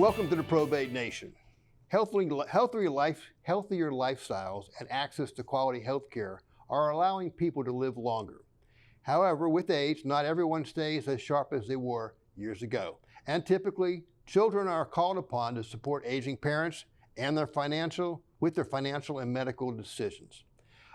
Welcome to the Probate Nation. Healthier lifestyles and access to quality health care are allowing people to live longer. However, with age, not everyone stays as sharp as they were years ago. And typically, children are called upon to support aging parents and their financial and medical decisions.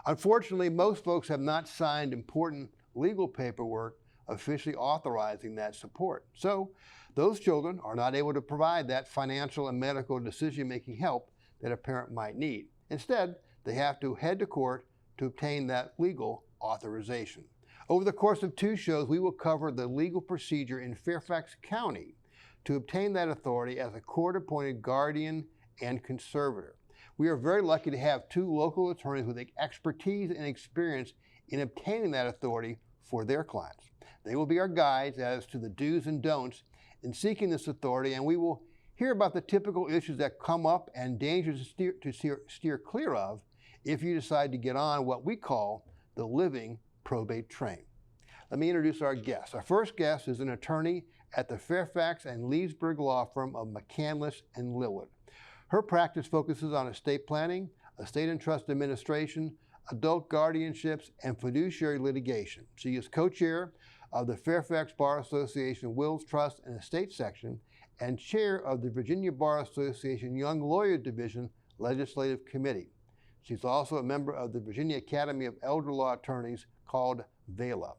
Unfortunately, most folks have not signed important legal paperwork officially authorizing that support. So those children are not able to provide that financial and medical decision-making help that a parent might need. Instead, they have to head to court to obtain that legal authorization. Over the course of 2 shows, we will cover the legal procedure in Fairfax County to obtain that authority as a court-appointed guardian and conservator. We are very lucky to have 2 local attorneys with expertise and experience in obtaining that authority for their clients. They will be our guides as to the do's and don'ts in seeking this authority, and we will hear about the typical issues that come up and dangers to steer clear of if you decide to get on what we call the living probate train. Let me introduce our guest. Our first guest is an attorney at the Fairfax and Leesburg law firm of McCandless and Lillard. Her practice focuses on estate planning, estate and trust administration, adult guardianships, and fiduciary litigation. She is co-chair of the Fairfax Bar Association Wills, Trust, and Estate Section, and chair of the Virginia Bar Association Young Lawyer Division Legislative Committee. She's also a member of the Virginia Academy of Elder Law Attorneys called VALA.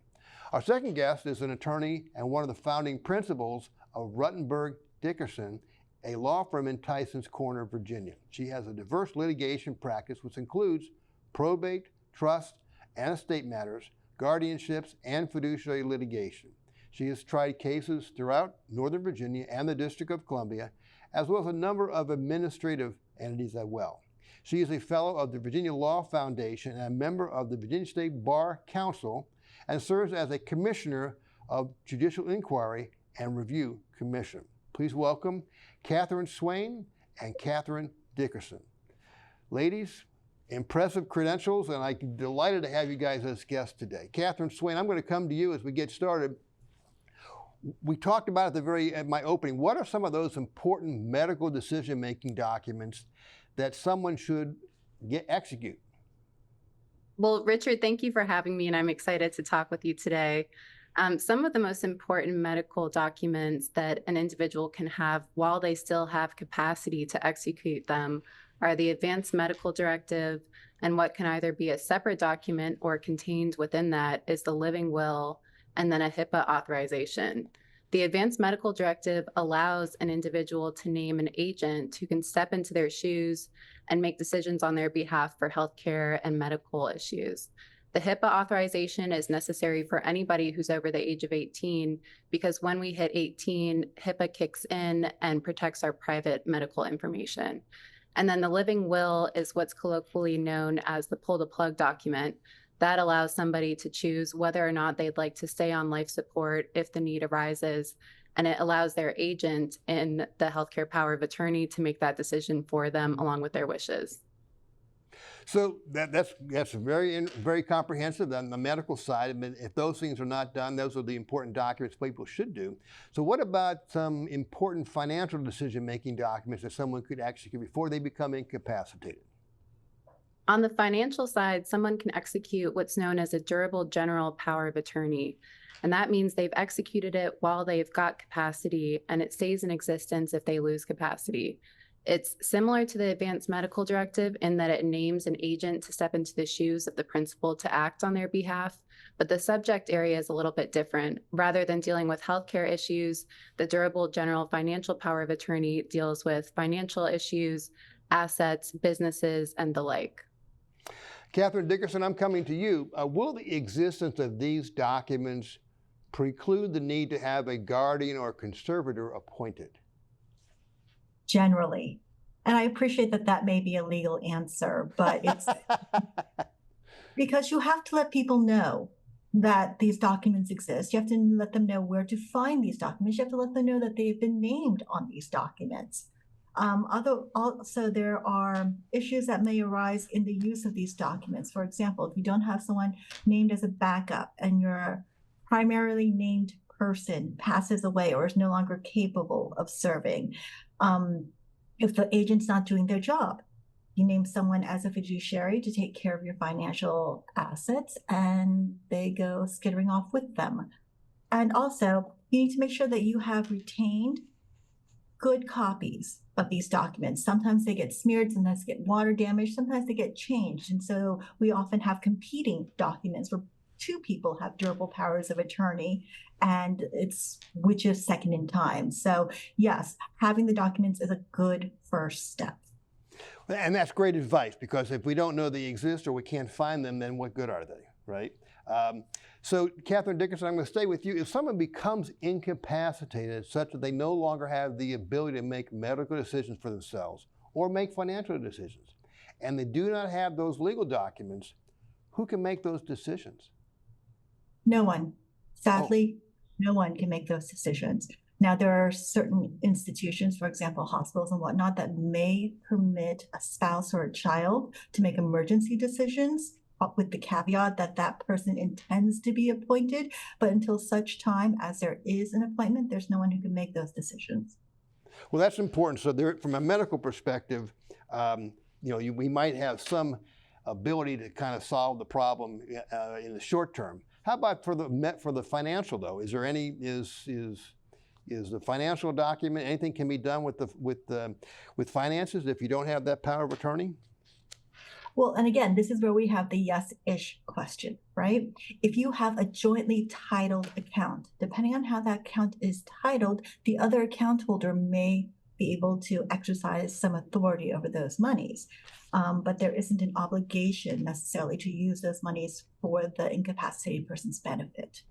Our second guest is an attorney and one of the founding principals of Ruttenberg Dickerson, a law firm in Tysons Corner, Virginia. She has a diverse litigation practice which includes probate, trust, and estate matters, guardianships, and fiduciary litigation. She has tried cases throughout Northern Virginia and the District of Columbia, as well as a number of administrative entities as well. She is a fellow of the Virginia Law Foundation and a member of the Virginia State Bar Council, and serves as a commissioner of Judicial Inquiry and Review Commission. Please welcome Catherine Swain and Catherine Dickerson. Ladies, impressive credentials, and I'm delighted to have you guys as guests today. Catherine Swain, I'm going to come to you as we get started. We talked about at my opening, what are some of those important medical decision-making documents that someone should execute? Well, Richard, thank you for having me, and I'm excited to talk with you today. Some of the most important medical documents that an individual can have while they still have capacity to execute them are the Advanced Medical Directive, and what can either be a separate document or contained within that is the living will, and then a HIPAA authorization. The Advanced Medical Directive allows an individual to name an agent who can step into their shoes and make decisions on their behalf for healthcare and medical issues. The HIPAA authorization is necessary for anybody who's over the age of 18, because when we hit 18, HIPAA kicks in and protects our private medical information. And then the living will is what's colloquially known as the pull the plug document. That allows somebody to choose whether or not they'd like to stay on life support if the need arises. And it allows their agent in the healthcare power of attorney to make that decision for them along with their wishes. So that's very comprehensive on the medical side. I mean, if those things are not done, those are the important documents people should do. So what about some important financial decision-making documents that someone could execute before they become incapacitated? On the financial side, someone can execute what's known as a durable general power of attorney. And that means they've executed it while they've got capacity, and it stays in existence if they lose capacity. It's similar to the Advanced Medical Directive in that it names an agent to step into the shoes of the principal to act on their behalf, but the subject area is a little bit different. Rather than dealing with healthcare issues, the durable general financial power of attorney deals with financial issues, assets, businesses, and the like. Catherine Dickerson, I'm coming to you. Will the existence of these documents preclude the need to have a guardian or conservator appointed? Generally. And I appreciate that that may be a legal answer, but it's because you have to let people know that these documents exist. You have to let them know where to find these documents. You have to let them know that they've been named on these documents. Also, there are issues that may arise in the use of these documents. For example, if you don't have someone named as a backup and your primarily named person passes away or is no longer capable of serving, If the agent's not doing their job, you name someone as a fiduciary to take care of your financial assets, and they go skittering off with them. And also, you need to make sure that you have retained good copies of these documents. Sometimes they get smeared, sometimes they get water damaged, sometimes they get changed. And so we often have competing documents where two people have durable powers of attorney, and it's which is second in time. So yes, having the documents is a good first step. And that's great advice, because if we don't know they exist or we can't find them, then what good are they, right? So Catherine Dickerson, I'm going to stay with you. If someone becomes incapacitated such that they no longer have the ability to make medical decisions for themselves or make financial decisions, and they do not have those legal documents, who can make those decisions? No one. Sadly, no one can make those decisions. Now, there are certain institutions, for example, hospitals and whatnot, that may permit a spouse or a child to make emergency decisions, with the caveat that that person intends to be appointed. But until such time as there is an appointment, there's no one who can make those decisions. Well, that's important. So there, from a medical perspective, we might have some ability to kind of solve the problem in the short term. How about for the financial though? Is there any is the financial document, anything can be done with finances if you don't have that power of attorney? Well, and again, this is where we have the yes-ish question, right? If you have a jointly titled account, depending on how that account is titled, the other account holder may be able to exercise some authority over those monies. But there isn't an obligation necessarily to use those monies for the incapacitated person's benefit.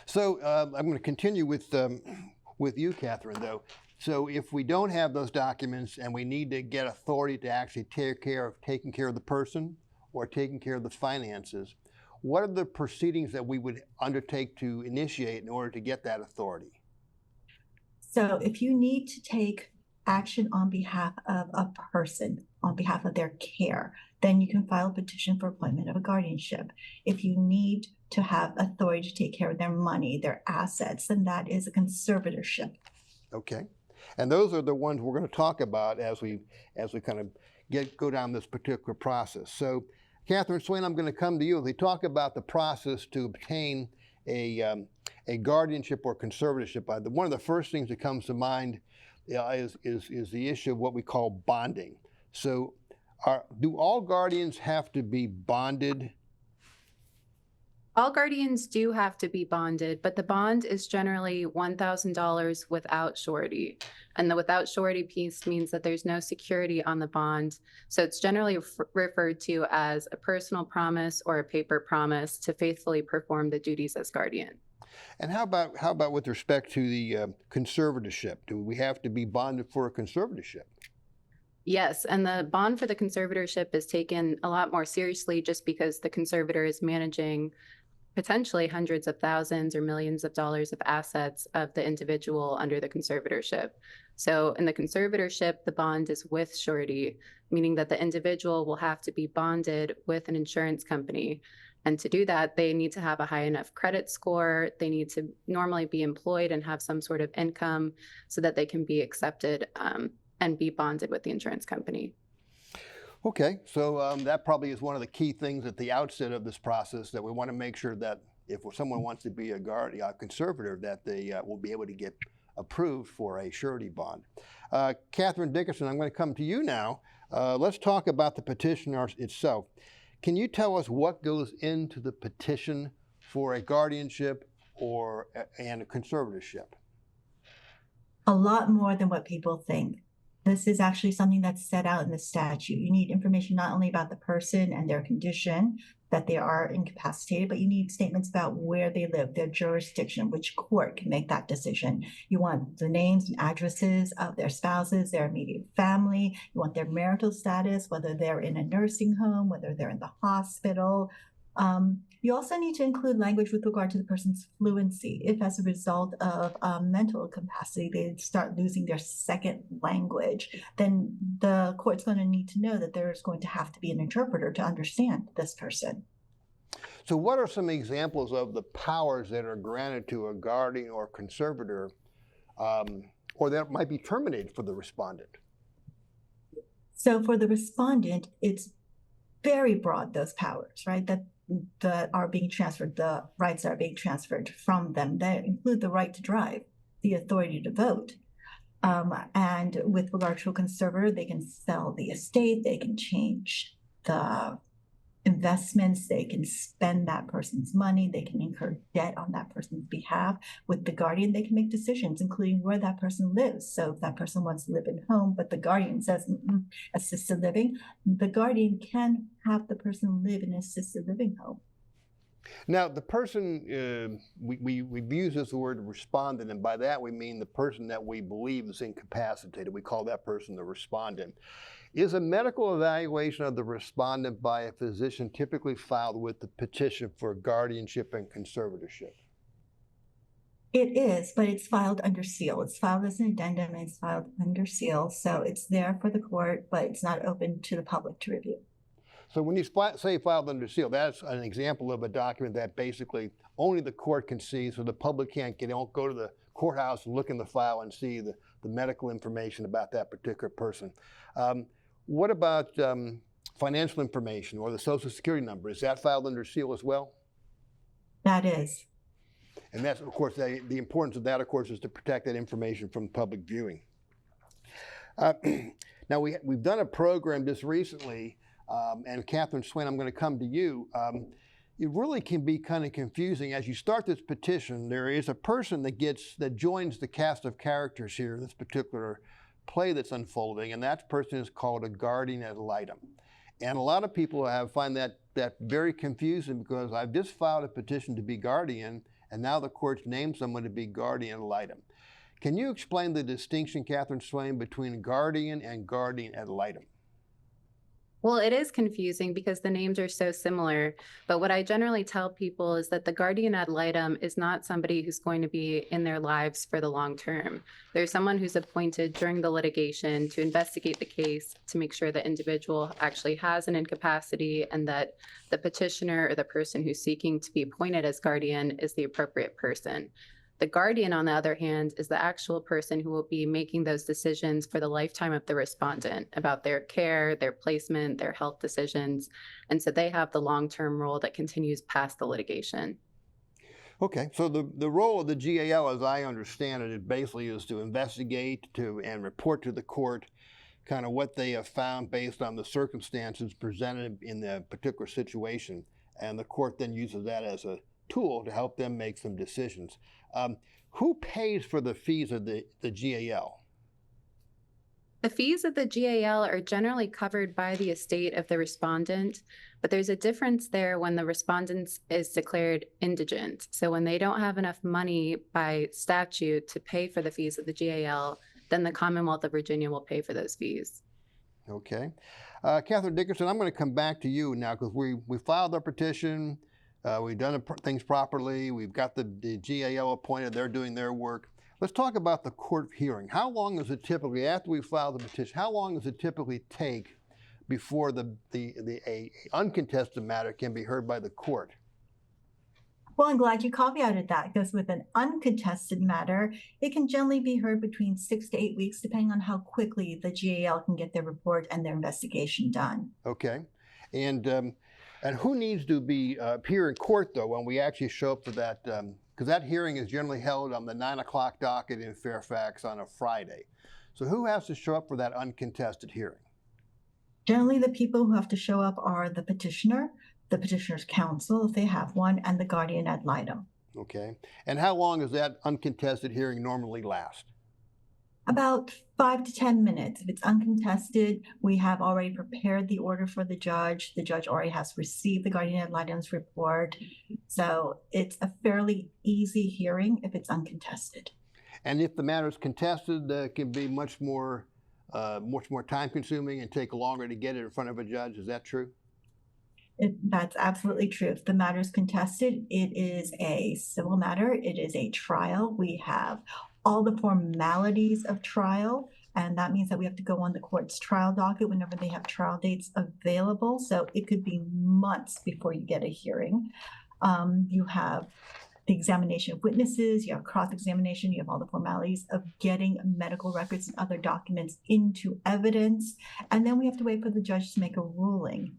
So I'm going to continue with you, Catherine, though. So if we don't have those documents and we need to get authority to actually take care of taking care of the person or taking care of the finances, what are the proceedings that we would undertake to initiate in order to get that authority? So if you need to take action on behalf of a person, on behalf of their care, then you can file a petition for appointment of a guardianship. If you need to have authority to take care of their money, their assets, then that is a conservatorship. Okay. And those are the ones we're going to talk about as we kind of go down this particular process. So, Catherine Swain, I'm going to come to you. As we talk about the process to obtain a guardianship or conservatorship, one of the first things that comes to mind is the issue of what we call bonding. So, do all guardians have to be bonded? All guardians do have to be bonded, but the bond is generally $1,000 without surety. And the without surety piece means that there's no security on the bond. So it's generally referred to as a personal promise or a paper promise to faithfully perform the duties as guardian. And how about with respect to the conservatorship? Do we have to be bonded for a conservatorship? Yes, and the bond for the conservatorship is taken a lot more seriously just because the conservator is managing potentially hundreds of thousands or millions of dollars of assets of the individual under the conservatorship. So in the conservatorship, the bond is with surety, meaning that the individual will have to be bonded with an insurance company. And to do that, they need to have a high enough credit score. They need to normally be employed and have some sort of income so that they can be accepted and be bonded with the insurance company. Okay, so that probably is one of the key things at the outset of this process, that we want to make sure that if someone wants to be a conservator, that they will be able to get approved for a surety bond. Catherine Dickerson, I'm going to come to you now. Let's talk about the petition itself. Can you tell us what goes into the petition for a guardianship and a conservatorship? A lot more than what people think. This is actually something that's set out in the statute. You need information not only about the person and their condition, that they are incapacitated, but you need statements about where they live, their jurisdiction, which court can make that decision. You want the names and addresses of their spouses, their immediate family. You want their marital status, whether they're in a nursing home, whether they're in the hospital. You also need to include language with regard to the person's fluency. If as a result of mental incapacity, they start losing their second language, then the court's going to need to know that there's going to have to be an interpreter to understand this person. So what are some examples of the powers that are granted to a guardian or conservator or that might be terminated for the respondent? So for the respondent, it's very broad, those powers, right? That are being transferred, the rights that are being transferred from them. That include the right to drive, the authority to vote. And with regard to a conservator, they can sell the estate, they can change the investments, they can spend that person's money, they can incur debt on that person's behalf. With the guardian, they can make decisions, including where that person lives. So if that person wants to live at home, but the guardian says assisted living, the guardian can have the person live in an assisted living home. Now, the person, we've used this word respondent, and by that we mean the person that we believe is incapacitated. We call that person the respondent. Is a medical evaluation of the respondent by a physician typically filed with the petition for guardianship and conservatorship? It is, but it's filed under seal. It's filed as an addendum and it's filed under seal. So it's there for the court, but it's not open to the public to review. So when you say filed under seal, that's an example of a document that basically only the court can see, so the public can't go to the courthouse and look in the file and see the medical information about that particular person. What about financial information or the Social Security number? Is that filed under seal as well? That is. And that's, of course, the importance of that, of course, is to protect that information from public viewing. Now, we've done a program just recently, and Catherine Swain, I'm going to come to you. It really can be kind of confusing. As you start this petition, there is a person that joins the cast of characters here, this particular play that's unfolding, and that person is called a guardian ad litem. And a lot of people find that very confusing, because I've just filed a petition to be guardian, and now the court's named someone to be guardian ad litem. Can you explain the distinction, Catherine Swain, between guardian and guardian ad litem? Well, it is confusing because the names are so similar, but what I generally tell people is that the guardian ad litem is not somebody who's going to be in their lives for the long term. There's someone who's appointed during the litigation to investigate the case, to make sure the individual actually has an incapacity and that the petitioner or the person who's seeking to be appointed as guardian is the appropriate person. The guardian, on the other hand, is the actual person who will be making those decisions for the lifetime of the respondent about their care, their placement, their health decisions. And so they have the long-term role that continues past the litigation. Okay, so the role of the GAL, as I understand it, basically is to investigate and report to the court kind of what they have found based on the circumstances presented in the particular situation. And the court then uses that as a tool to help them make some decisions. Who pays for the fees of the GAL? The fees of the GAL are generally covered by the estate of the respondent, but there's a difference there when the respondent is declared indigent. So when they don't have enough money by statute to pay for the fees of the GAL, then the Commonwealth of Virginia will pay for those fees. Okay. Catherine Dickerson, I'm going to come back to you now, because we filed our petition. We've done things properly. We've got the GAL appointed. They're doing their work. Let's talk about the court hearing. How long does it typically, after we file the petition, how long does it typically take before a uncontested matter can be heard by the court? Well, I'm glad you caveated that, because with an uncontested matter, it can generally be heard between 6 to 8 weeks, depending on how quickly the GAL can get their report and their investigation done. Okay. And who needs to be appear in court, though, when we actually show up for that? Because that hearing is generally held on the 9 o'clock docket in Fairfax on a Friday. So who has to show up for that uncontested hearing? Generally, the people who have to show up are the petitioner, the petitioner's counsel, if they have one, and the guardian ad litem. Okay. And how long does that uncontested hearing normally last? About 5 to 10 minutes. If it's uncontested, we have already prepared the order for the judge. The judge already has received the guardian ad litem's report. So it's a fairly easy hearing if it's uncontested. And if the matter is contested, it can be much more time consuming and take longer to get it in front of a judge. Is that true? That's absolutely true. If the matter is contested, it is a civil matter. It is a trial. We have all the formalities of trial, and that means that we have to go on the court's trial docket whenever they have trial dates available. So it could be months before you get a hearing. You have the examination of witnesses, you have cross-examination, you have all the formalities of getting medical records and other documents into evidence, and then we have to wait for the judge to make a ruling.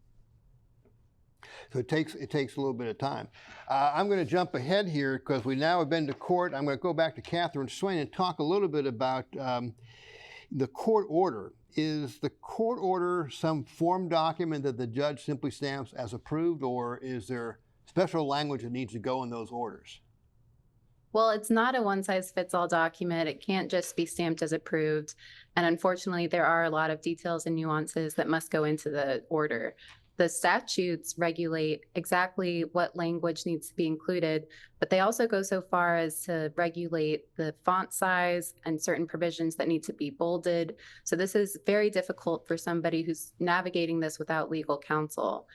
So it takes a little bit of time. I'm going to jump ahead here because we now have been to court. I'm going to go back to Catherine Swain and talk a little bit about the court order. Is the court order some form document that the judge simply stamps as approved, or is there special language that needs to go in those orders? Well, it's not a one-size-fits-all document. It can't just be stamped as approved. And unfortunately, there are a lot of details and nuances that must go into the order. The statutes regulate exactly what language needs to be included, but they also go so far as to regulate the font size and certain provisions that need to be bolded. So this is very difficult for somebody who's navigating this without legal counsel.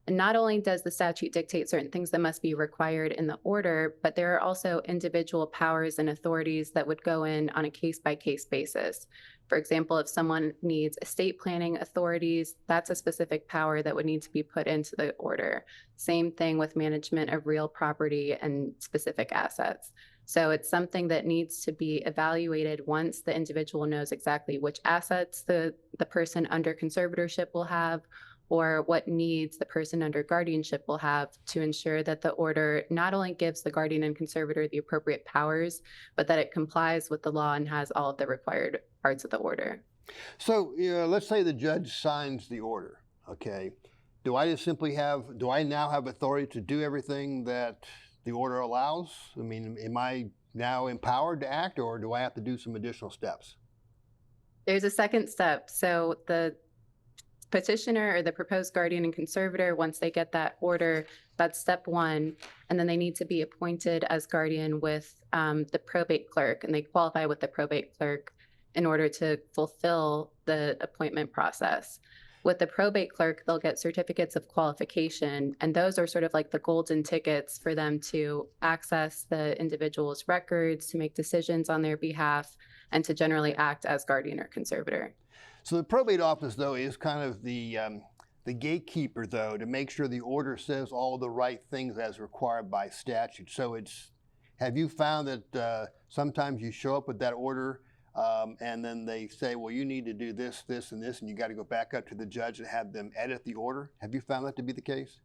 And not only does the statute dictate certain things that must be required in the order, but there are also individual powers and authorities that would go in on a case-by-case basis. For example, if someone needs estate planning authorities, that's a specific power that would need to be put into the order. Same thing with management of real property and specific assets. So it's something that needs to be evaluated once the individual knows exactly which assets the person under conservatorship will have, or what needs the person under guardianship will have, to ensure that the order not only gives the guardian and conservator the appropriate powers, but that it complies with the law and has all of the required parts of the order. So, let's say the judge signs the order, okay? Do I now have authority to do everything that the order allows? I mean, am I now empowered to act, or do I have to do some additional steps? There's a second step. So the petitioner or the proposed guardian and conservator, once they get that order, that's step one. And then they need to be appointed as guardian with the probate clerk, and they qualify with the probate clerk in order to fulfill the appointment process. With the probate clerk, they'll get certificates of qualification, and those are sort of like the golden tickets for them to access the individual's records, to make decisions on their behalf, and to generally act as guardian or conservator. So the probate office, though, is kind of the gatekeeper, though, to make sure the order says all the right things as required by statute. So have you found that sometimes you show up with that order and then they say, well, you need to do this, this, and this, and you got to go back up to the judge and have them edit the order? Have you found that to be the case?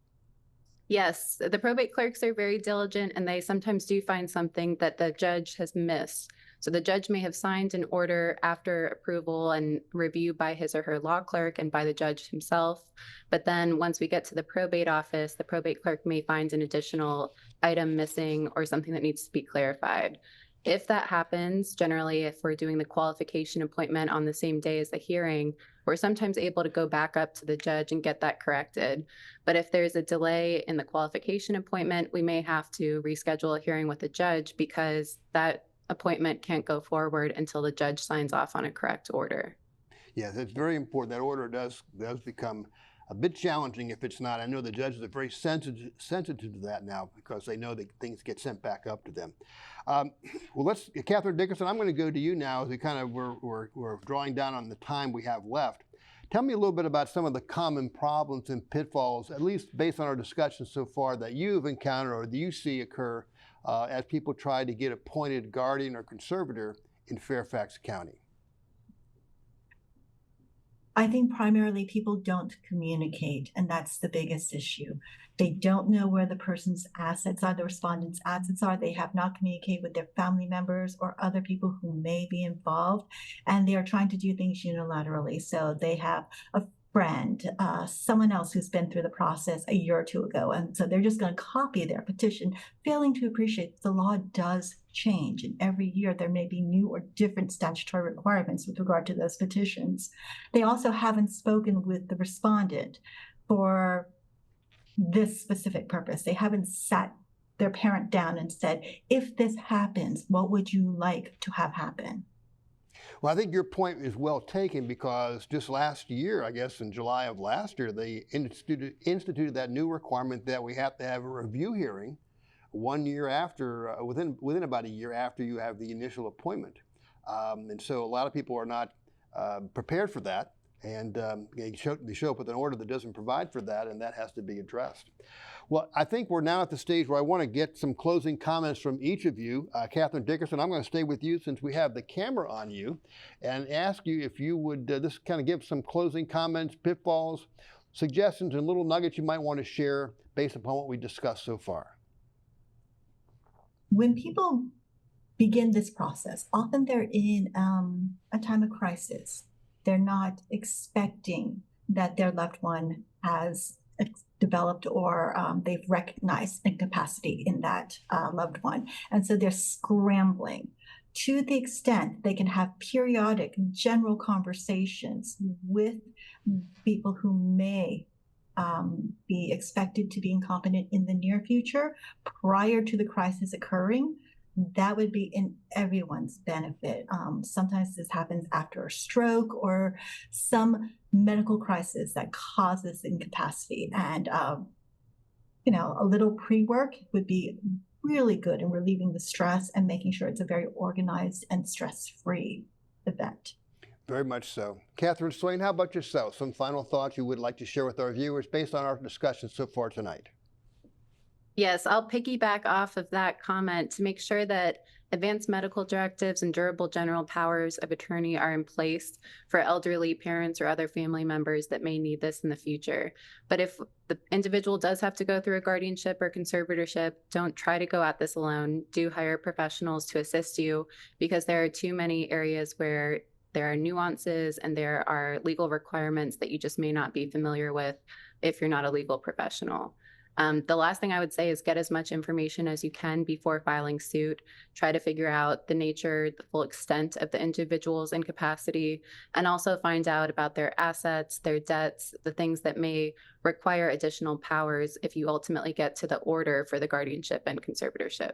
Yes, the probate clerks are very diligent, and they sometimes do find something that the judge has missed. So the judge may have signed an order after approval and review by his or her law clerk and by the judge himself. But then once we get to the probate office, the probate clerk may find an additional item missing or something that needs to be clarified. If that happens, generally, if we're doing the qualification appointment on the same day as the hearing, we're sometimes able to go back up to the judge and get that corrected. But if there's a delay in the qualification appointment, we may have to reschedule a hearing with the judge because that appointment can't go forward until the judge signs off on a correct order. Yes, it's very important. That order does become a bit challenging if it's not. I know the judges are very sensitive to that now because they know that things get sent back up to them. Well, Catherine Dickerson, I'm going to go to you now as we kind of we're drawing down on the time we have left. Tell me a little bit about some of the common problems and pitfalls, at least based on our discussion so far, that you've encountered or that you see occur as people try to get appointed guardian or conservator in Fairfax County. I think primarily people don't communicate, and that's the biggest issue. They don't know where the person's assets are, the respondent's assets are. They have not communicated with their family members or other people who may be involved, and they are trying to do things unilaterally. So they have a friend, someone else who's been through the process a year or two ago, and so they're just going to copy their petition, failing to appreciate the law does change, and every year there may be new or different statutory requirements with regard to those petitions. They also haven't spoken with the respondent for this specific purpose. They haven't sat their parent down and said, if this happens, what would you like to have happen? Well, I think your point is well taken because just last year, I guess in July of last year, they instituted that new requirement that we have to have a review hearing 1 year after, within about a year after you have the initial appointment. And so a lot of people are not prepared for that. And they show up with an order that doesn't provide for that, and that has to be addressed. Well, I think we're now at the stage where I want to get some closing comments from each of you. Catherine Dickerson, I'm going to stay with you since we have the camera on you, and ask you if you would just kind of give some closing comments, pitfalls, suggestions, and little nuggets you might want to share based upon what we discussed so far. When people begin this process, often they're in a time of crisis. They're not expecting that their loved one has developed or they've recognized incapacity in that loved one. And so they're scrambling. To the extent they can have periodic general conversations with people who may be expected to be incompetent in the near future prior to the crisis occurring, that would be in everyone's benefit. Sometimes this happens after a stroke or some medical crisis that causes incapacity. And, a little pre-work would be really good in relieving the stress and making sure it's a very organized and stress-free event. Very much so. Catherine Swain, how about yourself? Some final thoughts you would like to share with our viewers based on our discussion so far tonight? Yes, I'll piggyback off of that comment to make sure that advanced medical directives and durable general powers of attorney are in place for elderly parents or other family members that may need this in the future. But if the individual does have to go through a guardianship or conservatorship, don't try to go at this alone. Do hire professionals to assist you, because there are too many areas where there are nuances and there are legal requirements that you just may not be familiar with if you're not a legal professional. The last thing I would say is get as much information as you can before filing suit. Try to figure out the nature, the full extent of the individual's incapacity, and also find out about their assets, their debts, the things that may require additional powers if you ultimately get to the order for the guardianship and conservatorship.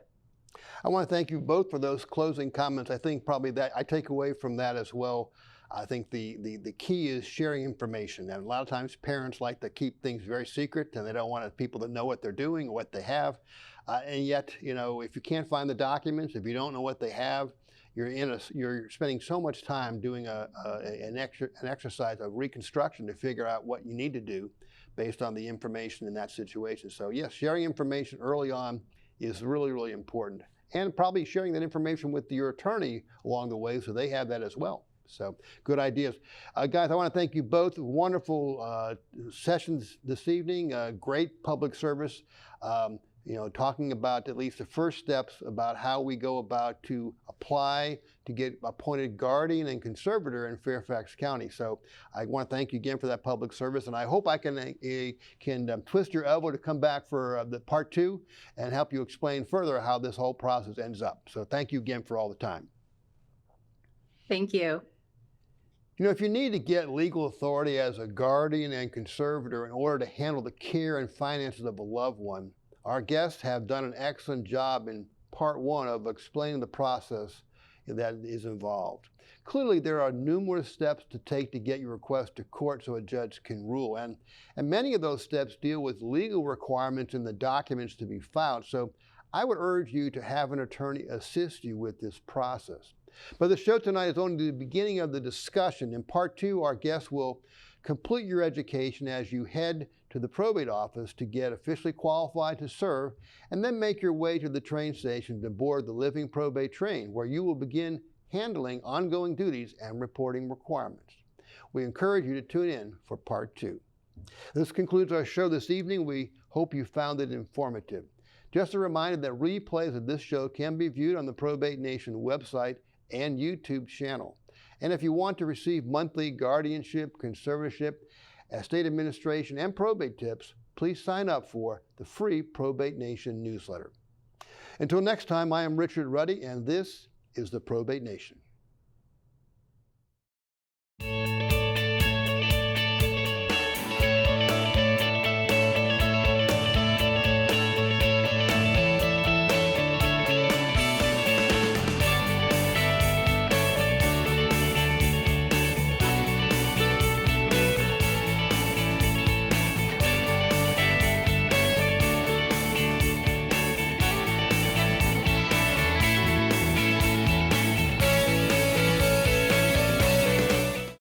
I want to thank you both for those closing comments. I think probably that I take away from that as well. I think the key is sharing information. And a lot of times parents like to keep things very secret, and they don't want people to know what they're doing or what they have. And yet, if you can't find the documents, if you don't know what they have, you're spending so much time doing an exercise of reconstruction to figure out what you need to do based on the information in that situation. So yes, sharing information early on is really, really important. And probably sharing that information with your attorney along the way so they have that as well. So good ideas. Guys, I want to thank you both. Wonderful sessions this evening, great public service, talking about at least the first steps about how we go about to apply to get appointed guardian and conservator in Fairfax County. So I want to thank you again for that public service, and I hope I can twist your elbow to come back for the part 2 and help you explain further how this whole process ends up. So thank you again for all the time. Thank you. If you need to get legal authority as a guardian and conservator in order to handle the care and finances of a loved one, our guests have done an excellent job in part 1 of explaining the process that is involved. Clearly, there are numerous steps to take to get your request to court so a judge can rule, and many of those steps deal with legal requirements in the documents to be filed. So I would urge you to have an attorney assist you with this process. But the show tonight is only the beginning of the discussion. In part 2, our guests will complete your education as you head to the probate office to get officially qualified to serve, and then make your way to the train station to board the living probate train, where you will begin handling ongoing duties and reporting requirements. We encourage you to tune in for part 2. This concludes our show this evening. We hope you found it informative. Just a reminder that replays of this show can be viewed on the Probate Nation website and YouTube channel. And if you want to receive monthly guardianship, conservatorship, estate administration, and probate tips, please sign up for the free Probate Nation newsletter. Until next time, I am Richard Ruddy, and this is the Probate Nation.